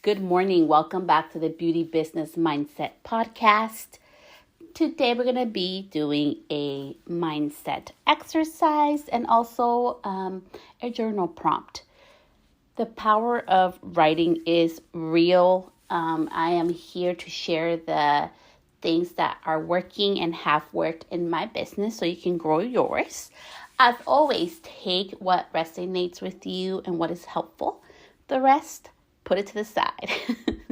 Good morning. Welcome back to the Beauty Business Mindset Podcast. Today we're going to be doing a mindset exercise and also a journal prompt. The power of writing is real. I am here to share the things that are working and have worked in my business so you can grow yours. As always, take what resonates with you and what is helpful. The rest, put it to the side.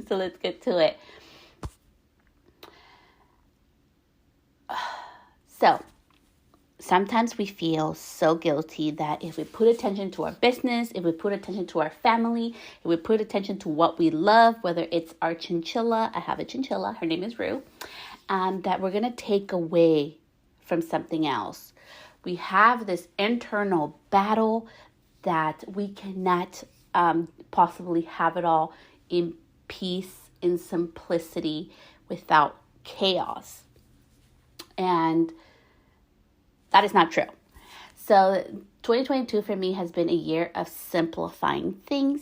So let's get to it. So sometimes we feel so guilty that if we put attention to our business, if we put attention to our family, if we put attention to what we love, whether it's our chinchilla, I have a chinchilla, her name is Rue, that we're going to take away from something else. We have this internal battle that we cannot possibly have it all in peace, in simplicity, without chaos. And that is not true. So 2022 for me has been a year of simplifying things.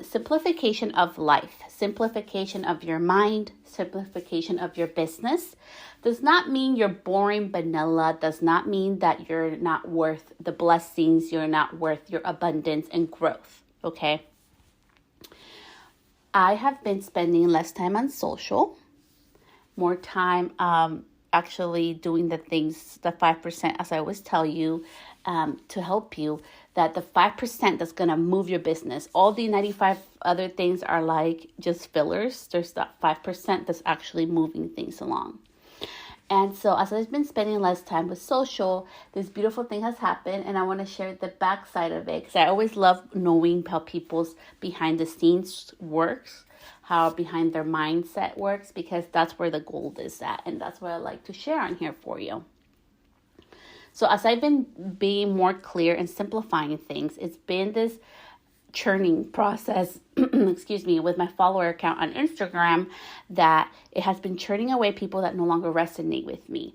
Simplification of life, simplification of your mind, simplification of your business does not mean you're boring vanilla, does not mean that you're not worth the blessings, you're not worth your abundance and growth, okay? I have been spending less time on social, more time actually doing the things, the 5%, as I always tell you, to help you, that the 5% that's going to move your business. All the 95 other things are like just fillers. There's that 5% that's actually moving things along. And so as I've been spending less time with social, this beautiful thing has happened, and I want to share the backside of it because I always love knowing how people's behind the scenes works, how behind their mindset works, because that's where the gold is at, and that's what I like to share on here for you. So as I've been being more clear and simplifying things, it's been this churning process, with my follower account on Instagram, that it has been churning away people that no longer resonate with me.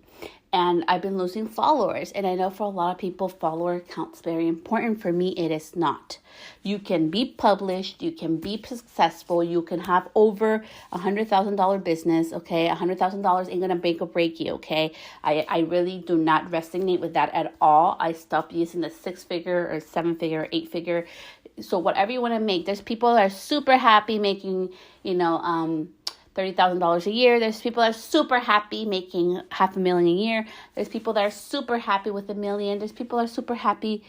And I've been losing followers. And I know for a lot of people, follower account's very important. For me, it is not. You can be published. You can be successful. You can have over $100,000 business, okay? $100,000 ain't going to make or break you, okay? I really do not resonate with that at all. I stopped using the 6-figure or 7-figure or 8-figure. So whatever you want to make, there's people that are super happy making, $30,000 a year. There's people that are super happy making $500,000 a year. There's people that are super happy with $1 million. There's people that are super happy,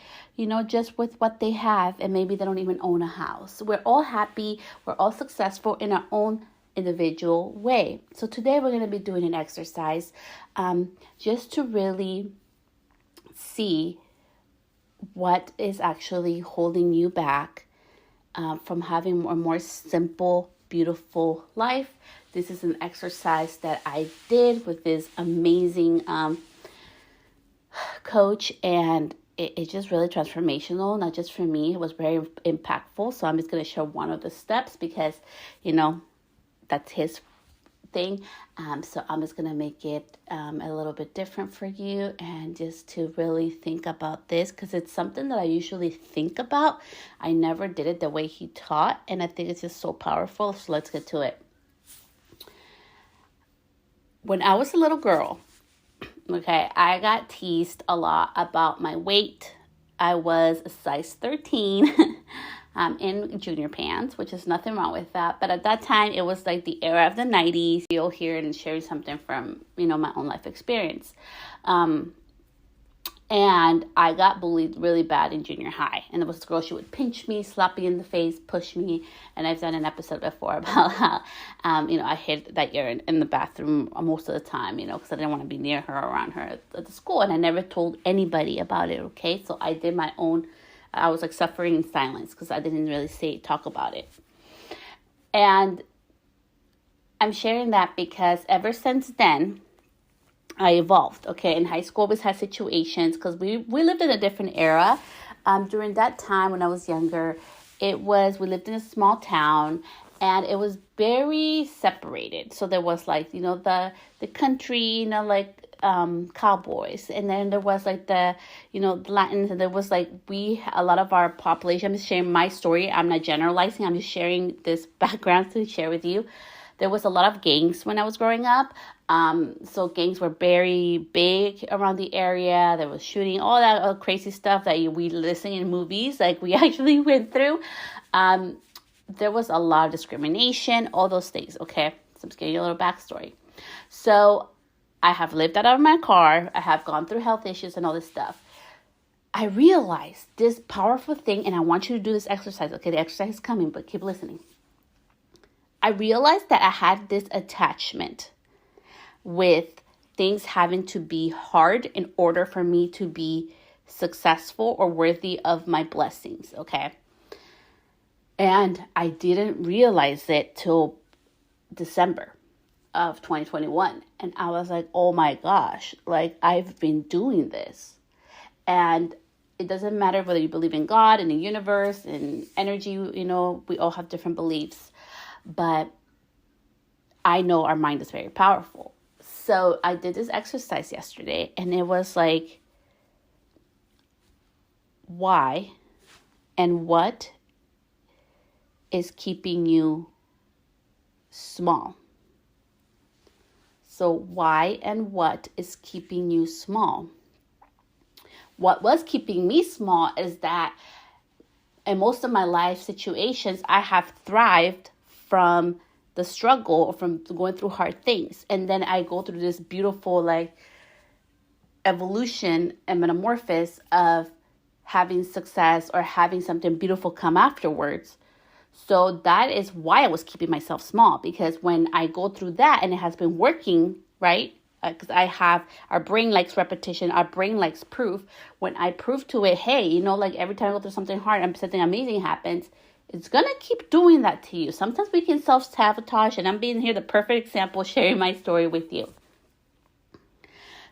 just with what they have, and maybe they don't even own a house. We're all happy. We're all successful in our own individual way. So today we're going to be doing an exercise just to really see what is actually holding you back from having a more simple, beautiful life. This is an exercise that I did with this amazing coach, and it's just really transformational, not just for me. It was very impactful. So I'm just going to share one of the steps because, that's his thing. So I'm just going to make it a little bit different for you, and just to really think about this, because it's something that I usually think about. I never did it the way he taught, and I think it's just so powerful. So let's get to it. When I was a little girl, okay, I got teased a lot about my weight. I was a size 13 in junior pants, which is nothing wrong with that. But at that time, it was like the era of the 90s. You'll hear it and share something from, my own life experience. And I got bullied really bad in junior high. And there was a girl, she would pinch me, slap me in the face, push me. And I've done an episode before about how, I hid that year in the bathroom most of the time, because I didn't want to be near her or around her at the school. And I never told anybody about it, okay? So I did my own, I was like suffering in silence because I didn't really talk about it. And I'm sharing that because ever since then, I evolved, okay? In high school, I always had situations because we lived in a different era. During that time when I was younger, we lived in a small town, and it was very separated. So there was the country, cowboys, and then there was like the Latins, and there was like a lot of our population. I'm just sharing my story. I'm not generalizing. I'm just sharing this background to share with you. There was a lot of gangs when I was growing up. So gangs were very big around the area. There was shooting, all that crazy stuff that we listen in movies, like we actually went through. There was a lot of discrimination, all those things. Okay, so I'm just giving you a little backstory. So I have lived out of my car. I have gone through health issues and all this stuff. I realized this powerful thing, and I want you to do this exercise. Okay, the exercise is coming, but keep listening. I realized that I had this attachment with things having to be hard in order for me to be successful or worthy of my blessings, okay? And I didn't realize it till December of 2021. And I was like, oh my gosh, like I've been doing this. And it doesn't matter whether you believe in God, in the universe, in energy, we all have different beliefs. But I know our mind is very powerful. So I did this exercise yesterday, and it was like, why and what is keeping you small? So why and what is keeping you small? What was keeping me small is that in most of my life situations, I have thrived from the struggle or from going through hard things. And then I go through this beautiful like evolution and metamorphosis of having success or having something beautiful come afterwards. So that is why I was keeping myself small, because when I go through that and it has been working, right? Because our brain likes repetition, our brain likes proof. When I prove to it, hey, like every time I go through something hard and something amazing happens, it's going to keep doing that to you. Sometimes we can self-sabotage, and I'm being here the perfect example, sharing my story with you.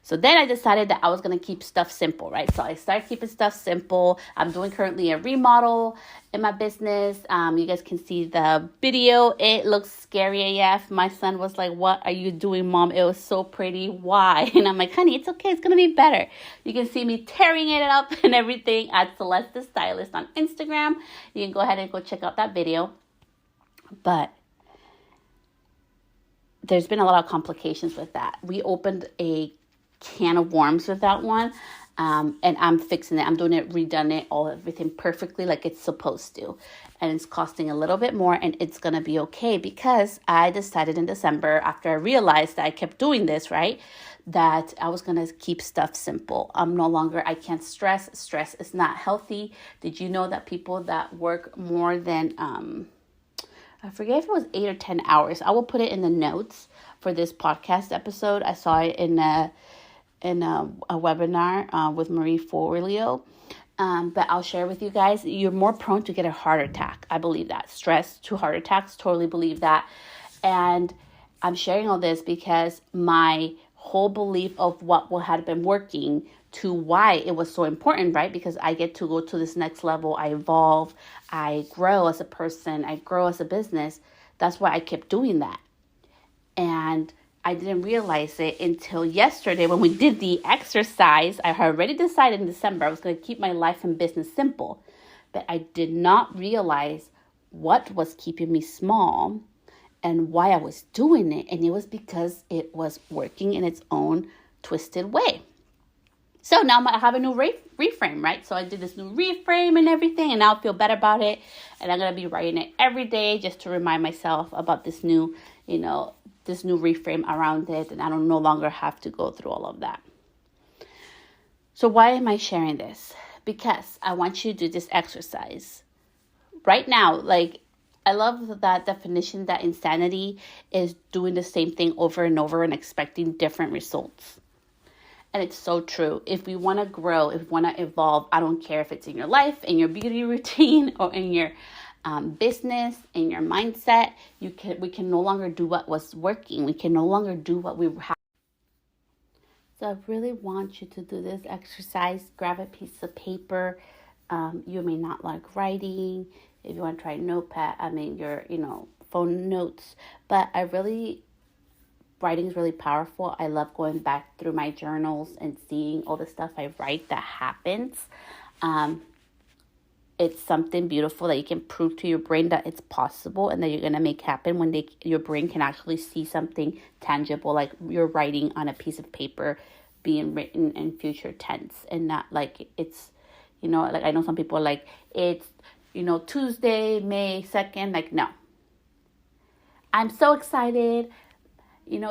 So then I decided that I was going to keep stuff simple, right? So I started keeping stuff simple. I'm doing currently a remodel in my business. You guys can see the video. It looks scary AF. My son was like, what are you doing, Mom? It was so pretty. Why? And I'm like, honey, it's okay. It's going to be better. You can see me tearing it up and everything at Celeste the Stylist on Instagram. You can go ahead and go check out that video. But there's been a lot of complications with that. We opened a can of worms with that one, and I'm fixing it. I'm doing it, redone it, everything perfectly like it's supposed to, and it's costing a little bit more, and it's gonna be okay, because I decided in December, after I realized that I kept doing this, right, that I was gonna keep stuff simple. I can't stress. Stress is not healthy. Did you know that people that work more than I forget if it was 8 or 10 hours, I will put it in the notes for this podcast episode. I saw it in a webinar with Marie Forleo. But I'll share with you guys, you're more prone to get a heart attack. I believe that. Stress to heart attacks, totally believe that. And I'm sharing all this because my whole belief of what had been working to why it was so important, right? Because I get to go to this next level. I evolve. I grow as a person. I grow as a business. That's why I kept doing that. And I didn't realize it until yesterday when we did the exercise. I had already decided in December I was going to keep my life and business simple. But I did not realize what was keeping me small and why I was doing it. And it was because it was working in its own twisted way. So now I have a new reframe, right? So I did this new reframe and everything, and now I feel better about it. And I'm going to be writing it every day just to remind myself about this new, this new reframe around it. And I don't no longer have to go through all of that. So why am I sharing this? Because I want you to do this exercise right now. Like, I love that definition that insanity is doing the same thing over and over and expecting different results. And it's so true. If we want to grow, if we want to evolve, I don't care if it's in your life, in your beauty routine, or in your business, in your mindset, we can no longer do what was working. We can no longer do what we have. So I really want you to do this exercise. Grab a piece of paper. You may not like writing. If you want to try notepad, your phone notes. But I really writing is really powerful. I love going back through my journals and seeing all the stuff I write that happens. It's something beautiful that you can prove to your brain that it's possible and that you're going to make happen when your brain can actually see something tangible, like you're writing on a piece of paper being written in future tense, and not like it's, like I know some people are like, it's, Tuesday, May 2nd. Like, no. I'm so excited.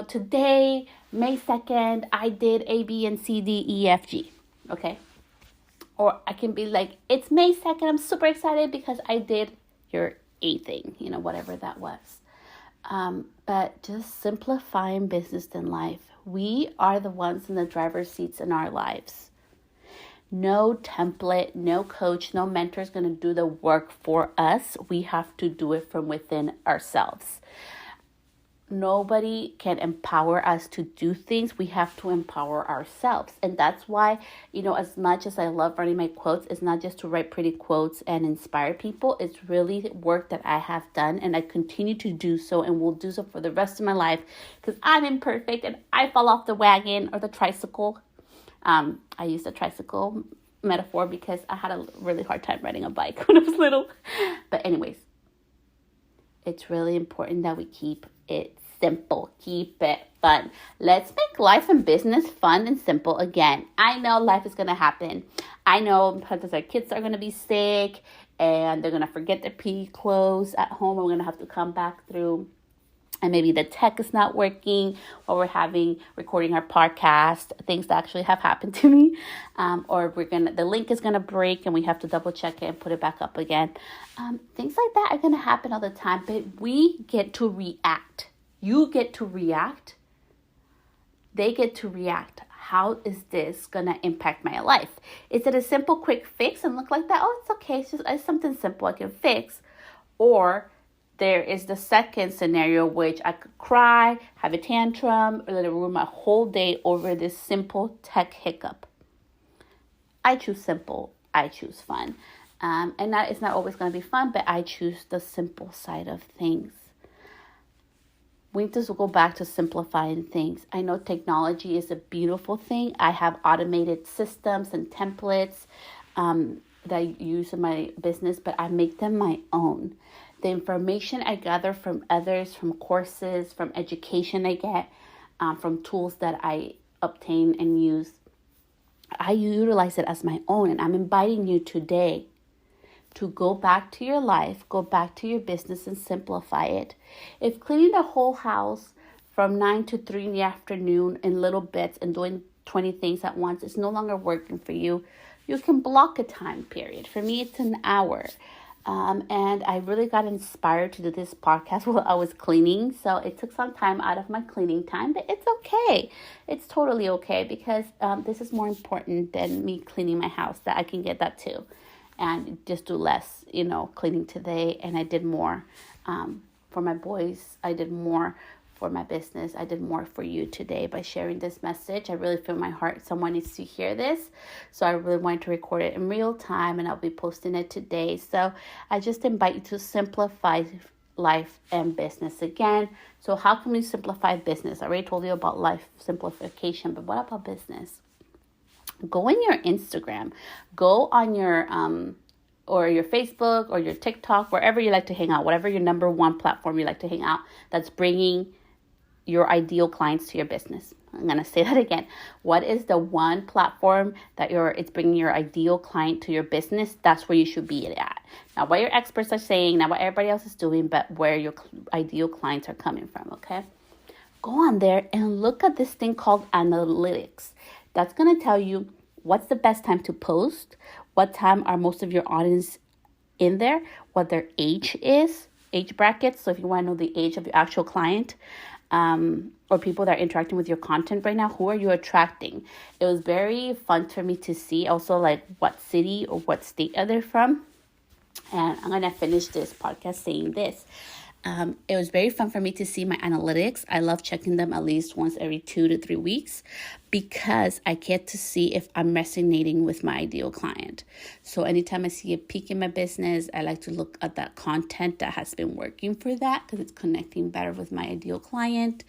Today, May 2nd, I did A, B, and C, D, E, F, G. Okay? Or I can be like, it's May 2nd. I'm super excited because I did your A thing, whatever that was. But just simplifying business and life. We are the ones in the driver's seats in our lives. No template, no coach, no mentor is going to do the work for us. We have to do it from within ourselves. Nobody can empower us to do things. We have to empower ourselves. And that's why, as much as I love writing my quotes, it's not just to write pretty quotes and inspire people. It's really work that I have done, and I continue to do so and will do so for the rest of my life, because I'm imperfect and I fall off the wagon or the tricycle. I use the tricycle metaphor because I had a really hard time riding a bike when I was little. But anyways, it's really important that we keep it simple, keep it fun. Let's make life and business fun and simple again. I know life is going to happen. I know because our kids are going to be sick and they're going to forget their PE clothes at home. We're going to have to come back through. And maybe the tech is not working while we're recording our podcast. Things that actually have happened to me. Or the link is gonna break and we have to double check it and put it back up again. Things like that are gonna happen all the time, but we get to react. You get to react. They get to react. How is this gonna impact my life? Is it a simple quick fix and look like that? Oh, it's okay. It's something simple I can fix. Or there is the second scenario, which I could cry, have a tantrum, or let it ruin my whole day over this simple tech hiccup. I choose simple. I choose fun. And that it's not always going to be fun, but I choose the simple side of things. We need to go back to simplifying things. I know technology is a beautiful thing. I have automated systems and templates that I use in my business, but I make them my own. The information I gather from others, from courses, from education I get, from tools that I obtain and use, I utilize it as my own. And I'm inviting you today to go back to your life, go back to your business and simplify it. If cleaning the whole house from 9 to 3 in the afternoon in little bits and doing 20 things at once is no longer working for you, you can block a time period. For me, it's an hour. And I really got inspired to do this podcast while I was cleaning. So it took some time out of my cleaning time, but it's okay. It's totally okay because this is more important than me cleaning my house, that I can get that too. And just do less, cleaning today. And I did more for my boys. I did more for my business. I did more for you today by sharing this message. I really feel in my heart someone needs to hear this. So I really wanted to record it in real time and I'll be posting it today. So I just invite you to simplify life and business again. So how can we simplify business? I already told you about life simplification, but what about business? Go in your Instagram, go on your or your Facebook or your TikTok, wherever you like to hang out, whatever your number one platform you like to hang out, that's bringing your ideal clients to your business. I'm going to say that again. What is the one platform that it's bringing your ideal client to your business? That's where you should be at. Not what your experts are saying, not what everybody else is doing, but where your ideal clients are coming from, okay? Go on there and look at this thing called analytics. That's going to tell you what's the best time to post, what time are most of your audience in there, what their age is, age brackets. So if you want to know the age of your actual client, or people that are interacting with your content right now, who are you attracting? It was very fun for me to see also like what city or what state are they from. And I'm going to finish this podcast saying this. It was very fun for me to see my analytics. I love checking them at least once every 2 to 3 weeks because I get to see if I'm resonating with my ideal client. So anytime I see a peak in my business, I like to look at that content that has been working for that because it's connecting better with my ideal client.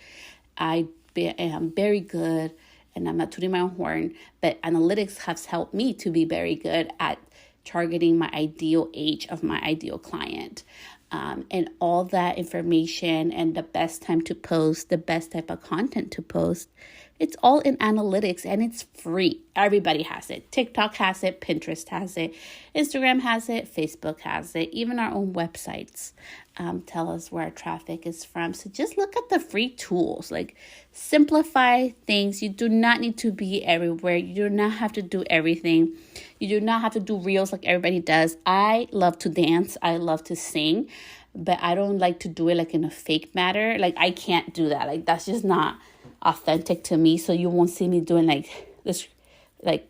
am very good, and I'm not tooting my own horn, but analytics has helped me to be very good at targeting my ideal age of my ideal client. And all that information and the best time to post, the best type of content to post, it's all in analytics and it's free. Everybody has it. TikTok has it, Pinterest has it, Instagram has it, Facebook has it, even our own websites tell us where our traffic is from. So just look at the free tools, like simplify things. You do not need to be everywhere. You do not have to do everything. You do not have to do reels like everybody does. I love to dance. I love to sing, but I don't like to do it like in a fake manner. Like I can't do that. Like that's just not authentic to me. So you won't see me doing like this, like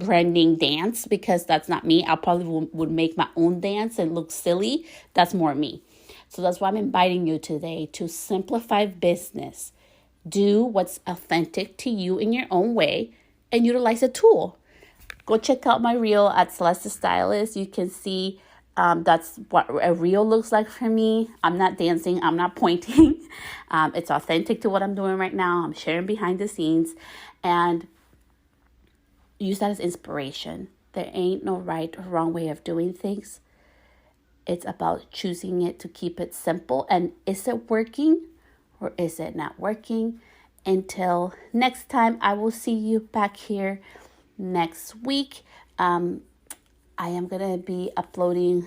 trending dance, because that's not me. I probably would make my own dance and look silly. That's more me. So that's why I'm inviting you today to simplify business. Do what's authentic to you in your own way and utilize a tool. Go check out my reel at Celeste Stylist. You can see that's what a reel looks like for me. I'm not dancing. I'm not pointing. It's authentic to what I'm doing right now. I'm sharing behind the scenes, and use that as inspiration. There ain't no right or wrong way of doing things. It's about choosing it to keep it simple. And is it working or is it not working? Until next time, I will see you back here next week. I am going to be uploading.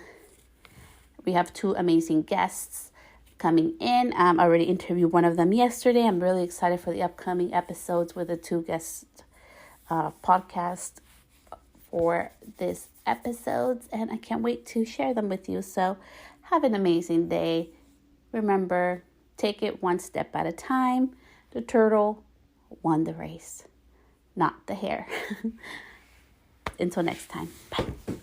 We have 2 amazing guests coming in. I already interviewed one of them yesterday. I'm really excited for the upcoming episodes with the 2 guest podcast for this episodes, and I can't wait to share them with you. So have an amazing day. Remember, take it one step at a time. The turtle won the race, not the hare. Until next time. Bye.